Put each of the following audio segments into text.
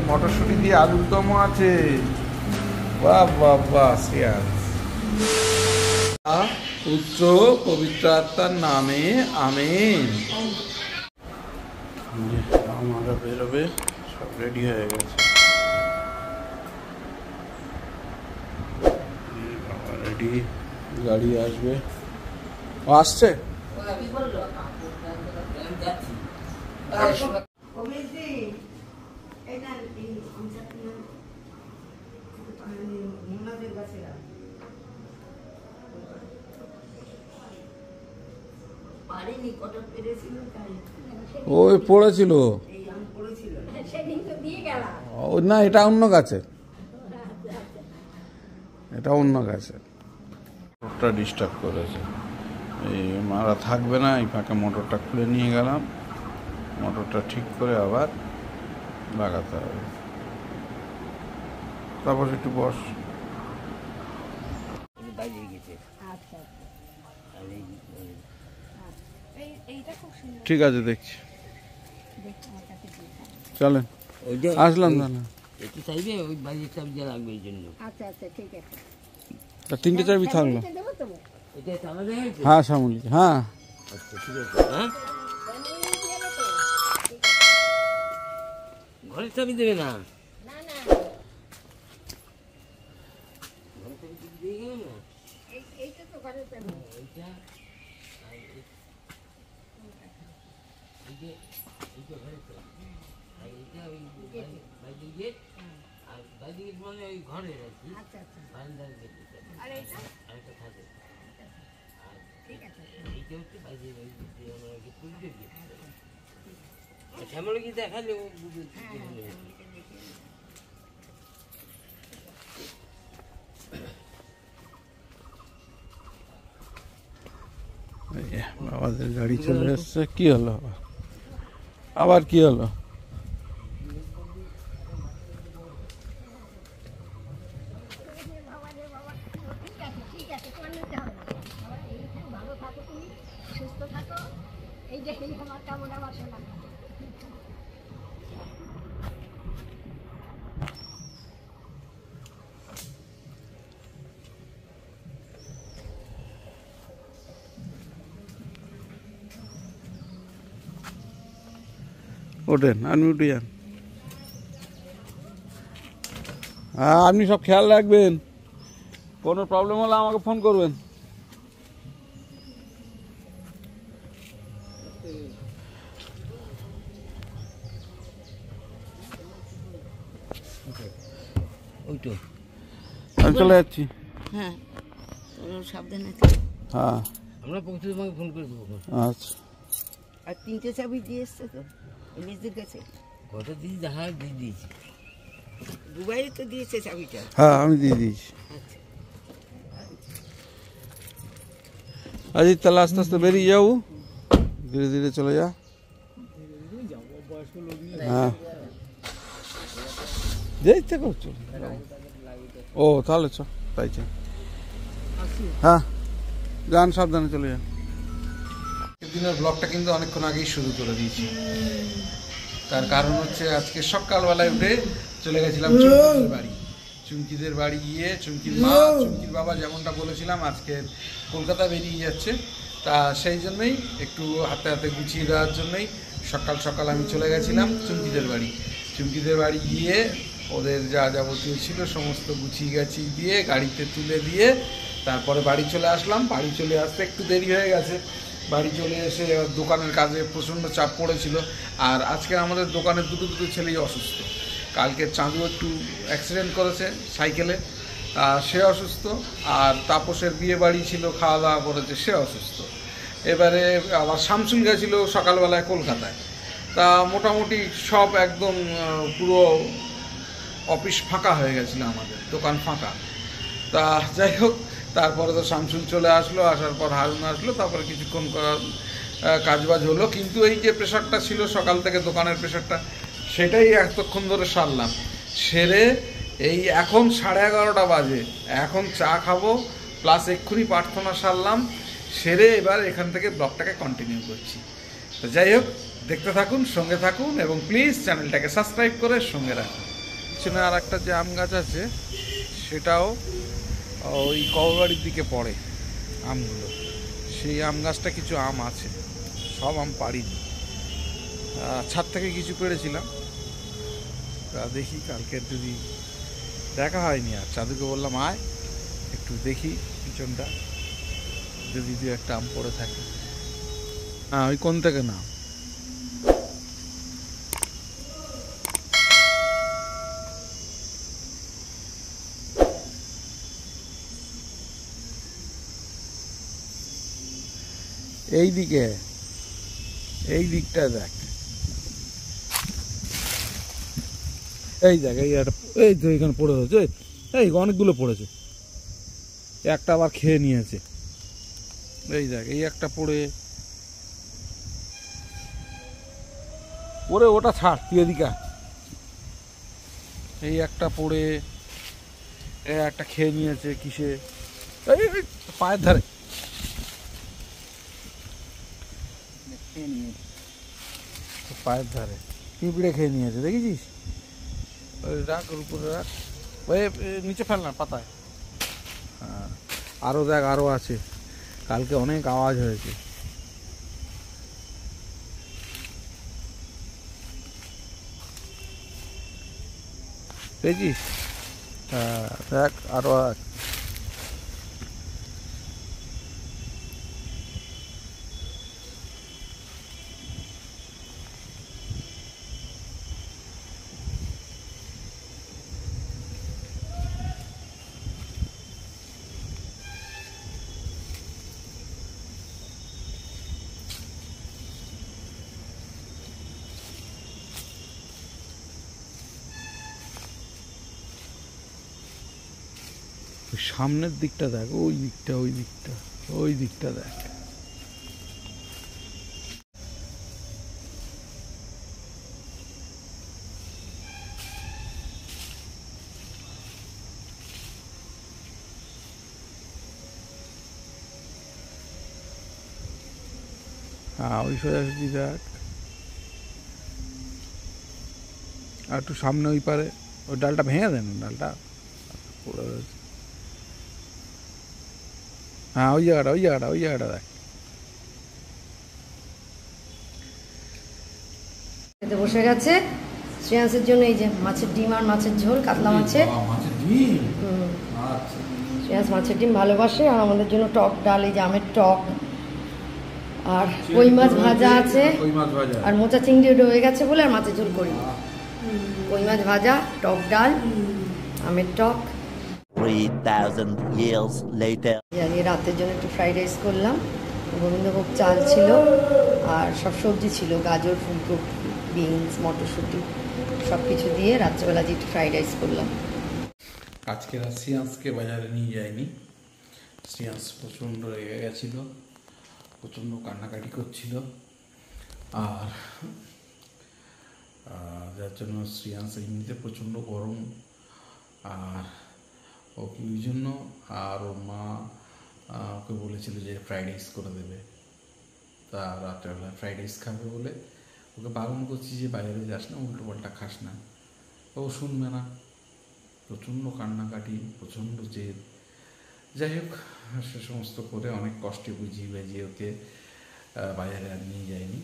মটরশুঁটি দিয়ে আলুর দম আছে। বাহ বাহ বাহ, পুত্র পবিত্র আত্মার নামে আমেন। আমরা বেরোবে, সব রেডি হয়ে গেছে। রেডি, গাড়ি আসবে, আসছে। ওই পড়েছিল না, এটা অন্য গাছে, এটা অন্য গাছে। মোটরটা ডিস্টার্ব করেছে, এই মারা থাকবে না, এই ফাঁকে মোটরটা খুলে নিয়ে গেলাম। মোটরটা ঠিক করে আবার লাগাতে হবে। তারপর একটু বস। ঠিক আছে, দেখছি, চলেন আসলাম। তিনটে চাবি থাকলো। হ্যাঁ শ্যামলি, হ্যাঁ ঘরের চাবি দেবে না, শ্যামলে কি দেখালে বাবাদের গাড়ি চলে এসছে। কি হলো আবার, কি হলো? ওঠেন, আপনি উঠে যান। হ্যাঁ, আপনি সব খেয়াল রাখবেন, কোনো প্রবলেম হলে আমাকে ফোন করবেন। আমি চলে যাচ্ছি। হ্যাঁ, সাবধানে। হ্যাঁ, আমরা পৌঁছে তোমাকে ফোন করে দেবো। আচ্ছা। আর তিনটে চাবি দিয়ে এসছে তো নিজেদের কাছে। কত দিয়েছি, দেখা দিয়ে দিয়েছি। দুবাইয়ে তো দিয়েছে চাবিটা। হ্যাঁ, আমি দিয়ে দিয়েছি। আজ তাহলে আস্তে আস্তে বেরিয়ে যাও, ধীরে ধীরে চলে যা। হ্যাঁ, দেখতে করছো। ও তাহলে চ, তাই চ। হ্যাঁ, যান, সাবধানে চলে যান। দিনের ব্লগটা কিন্তু অনেকক্ষণ আগেই শুরু করে দিয়েছি। তার কারণ হচ্ছে আজকে সকালবেলায় উঠে চলে গেছিলাম চুমকিদের বাড়ি। চুমকিদের বাড়ি গিয়ে চুমকির মা, চুমকির বাবা যেমনটা বলেছিলাম আজকে কলকাতা বেরিয়ে যাচ্ছে, তা সেই জন্যই একটু হাতে হাতে গুছিয়ে দেওয়ার জন্যই সকাল সকাল আমি চলে গেছিলাম চুমকিদের বাড়ি। চুমকিদের বাড়ি গিয়ে ওদের যা যাবতীয় ছিল সমস্ত গুছিয়ে গাছিয়ে দিয়ে গাড়িতে তুলে দিয়ে তারপরে বাড়ি চলে আসলাম। বাড়ি চলে আসতে একটু দেরি হয়ে গেছে। বাড়ি চলে এসে দোকানের কাজে প্রচণ্ড চাপ পড়েছিল। আর আজকে আমাদের দোকানের দুটো ছেলেই অসুস্থ। কালকে চাঁদু একটু অ্যাক্সিডেন্ট করেছে সাইকেলে, সে অসুস্থ। আর তাপসের বিয়ে বাড়ি ছিল, খাওয়া দাওয়া করেছে, সে অসুস্থ। এবারে আবার শামসুল গেছিল সকালবেলায় কলকাতায়। তা মোটামুটি সব একদম পুরো অফিস ফাঁকা হয়ে গেছিলো, আমাদের দোকান ফাঁকা। তা যাই হোক, তারপরে তো শামসুল চলে আসলো, আসার পর হারুন আসলো, তারপরে কিছুক্ষণ কাজবাজ হলো। কিন্তু এই যে প্রেশারটা ছিল সকাল থেকে দোকানের প্রেশারটা, সেটাই এতক্ষণ ধরে সারলাম। সেরে এই এখন 11:30 বাজে, এখন চা খাবো প্লাস এক্ষুনি প্রার্থনা সারলাম, সেরে এবার এখান থেকে ব্লগটাকে কন্টিনিউ করছি। তো যাই হোক, দেখতে থাকুন, সঙ্গে থাকুন এবং প্লিজ চ্যানেলটাকে সাবস্ক্রাইব করে সঙ্গে রাখুন। পিছনে আর একটা যে আম গাছ আছে সেটাও ওই কবাবাড়ির দিকে পড়ে আমগুলো। সেই আম গাছটা কিছু আম আছে, সব আম পাড়িনি, ছাদ থেকে কিছু পেড়েছিলাম। তা দেখি কালকের যদি দেখা হয়নি, আর চাঁদুকে বললাম আয় একটু দেখি পিছনটা, যদি দু একটা আম পড়ে থাকে। হ্যাঁ, ওই কোন থেকে না এই দিকে, এই দিকটা দেখ, এই দেখ, এই তো এখানে পড়ে রয়েছে, এই অনেকগুলো পড়েছে, একটা আবার খেয়ে নিয়েছে। এই দেখ, এই একটা পড়ে পড়ে ওটা ছাড়, তুই এদিকে। এই একটা পড়ে একটা খেয়ে নিয়েছে কিসে, এই পায়ের ধারে পায়ের ধারে পিঁপড়ে খেয়ে নিয়েছে, দেখেছিস? ওই রাখ, ওর উপরে রাখ, ওই নিচে ফেল না পাতায়। হ্যাঁ, আরও দেখ, আরও আছে, কালকে অনেক আওয়াজ হয়েছে। দেখেছিস? হ্যাঁ দেখ, আরও আছে। সামনের দিকটা দেখ, ওই দিকটা, ওই দিকটা, ওই দিকটা দেখ। হ্যাঁ, ওই সোজাসুজি দেখ, আর একটু সামনে ওই পারে ওই ডালটা ভেঙে দেন, ডালটা পড়ে রয়েছে। হ্যাঁ, ওই জায়গাটা, ওই জায়গাটা, ওই জায়গাটা দেখ। বসে গেছে শ্রেয়াংসের জন্য এই যে মাছের ডিম আর মাছের ঝোল, কাতলা মাছের। শ্রেয়াংস মাছের ডিম ভালোবাসে, আর আমাদের জন্য টক ডাল, এই যে আমের টক, আর কই মাছ ভাজা আছে, আর মোচা চিংড়ি রয়ে গেছে বলে আর মাছের ঝোল করি। কই মাছ ভাজা, টক ডাল, আমের টক। 3000 years later. রাতের জন্য একটু ফ্রাইড রাইস করলাম, গোবিন্দভোগ চাল ছিল, আর সব সবজি ছিল, গাজর, ফুলকপি, বিনস, মটরশুঁটি, সব কিছু দিয়ে রাত্রেবেলা যে একটু ফ্রাইড রাইস করলাম। আজকে আর শ্রেয়াংসকে বাজারে নিয়ে যায়নি। শ্রেয়াংস প্রচণ্ড রেগে গেছিল, প্রচণ্ড কান্নাকাটি করছিল, আর যার জন্য শ্রেয়াংস এমনিতে প্রচণ্ড গরম, আর ওকে ওই জন্য, আর ওর মা ওকে বলেছিল যে ফ্রাইড রাইস করে দেবে। তা রাত্রেবেলা ফ্রাইড রাইস খাবে বলে ওকে বারণ করছি যে বাইরে যাস না, উল্টো পাল্টা খাস না, ও শুনবে না, প্রচণ্ড কান্নাকাটি, প্রচণ্ড জেদ। যাই হোক, সে সমস্ত করে অনেক কষ্টে বুঝিয়ে বাজিয়ে ওকে বাজারে আর নিয়ে যায়নি।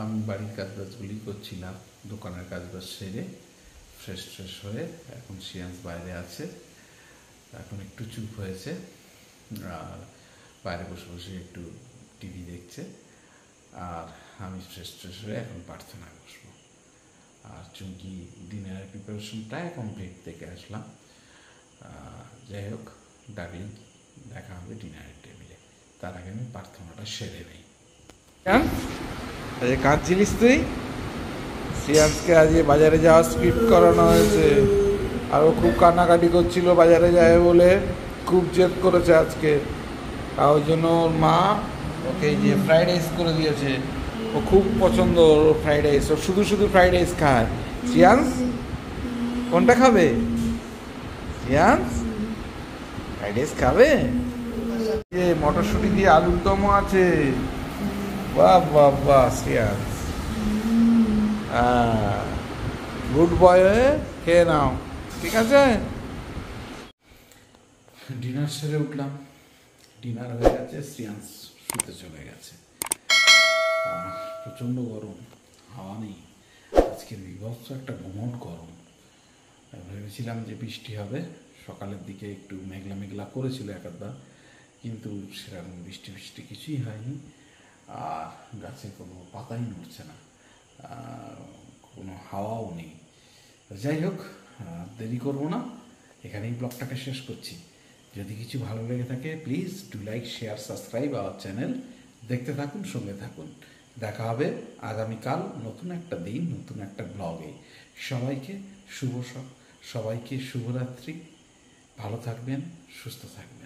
আমি বাড়ির কাজবাজগুলি করছিলাম, দোকানের কাজবাজ সেরে ফ্রেশ হয়ে এখন শ্রেয়াংস বাইরে আছে, এখন একটু চুপ হয়েছে, আর বাইরে বসে বসে একটু টিভি দেখছে, আর আমি ফ্রেশ হয়ে এখন প্রার্থনায় বসবো। আর চুমকি ডিনারের প্রিপারেশনটাই কমপ্লিট থেকে আসলাম। যাই হোক, ডাকলেই দেখা হবে ডিনারের টেবিলে, তার আগে আমি প্রার্থনাটা সেরে নেই। কাঁদছিলিস তুই? শ্রেয়াংসকে আজকে বাজারে যাওয়ার স্ক্রিপ্ট করানো হয়েছে, আর ও খুব কান্নাকাটি করছিল বাজারে যায় বলে, খুব জেদ করেছে আজকে, আর ওই জন্য ওর মা ওকে যে ফ্রাইড রাইস করে দিয়েছে। ও খুব পছন্দ ওর ফ্রাইড রাইস, ও শুধু ফ্রাইড রাইস খায়। শ্রেয়াংস কোনটা খাবে? শ্রেয়াংস ফ্রাইড রাইস খাবে? মটরশুঁটি দিয়ে আলুর দমও আছে। বাহ বাহ বাহ, শ্রেয়াস গুড বয় হয়ে খেয়ে নাও, ঠিক আছে। ডিনার সেরে উঠলাম, ডিনার হয়ে গেছে, শ্রেয়াস শুতে চলে গেছে। প্রচণ্ড গরম, হাওয়া নেই, আজকে বিভৎস একটা গুমট গরম। ভেবেছিলাম যে বৃষ্টি হবে, সকালের দিকে একটু মেঘলা মেঘলা করেছিল একবার, কিন্তু সেরকম বৃষ্টি বৃষ্টি কিছুই হয়নি। আর গাছে কোনো পাতাই নড়ছে না, কোনো হাওয়াও নেই। যাই হোক, দেরি করবো না, এখানেই ব্লগটাকে শেষ করছি। যদি কিছু ভালো লেগে থাকে please do like, share, subscribe our channel. দেখতে থাকুন, সঙ্গে থাকুন। দেখা হবে আগামীকাল নতুন একটা দিন, নতুন একটা ব্লগে। সবাইকে সবাইকে শুভরাত্রি, ভালো থাকবেন, সুস্থ থাকবেন।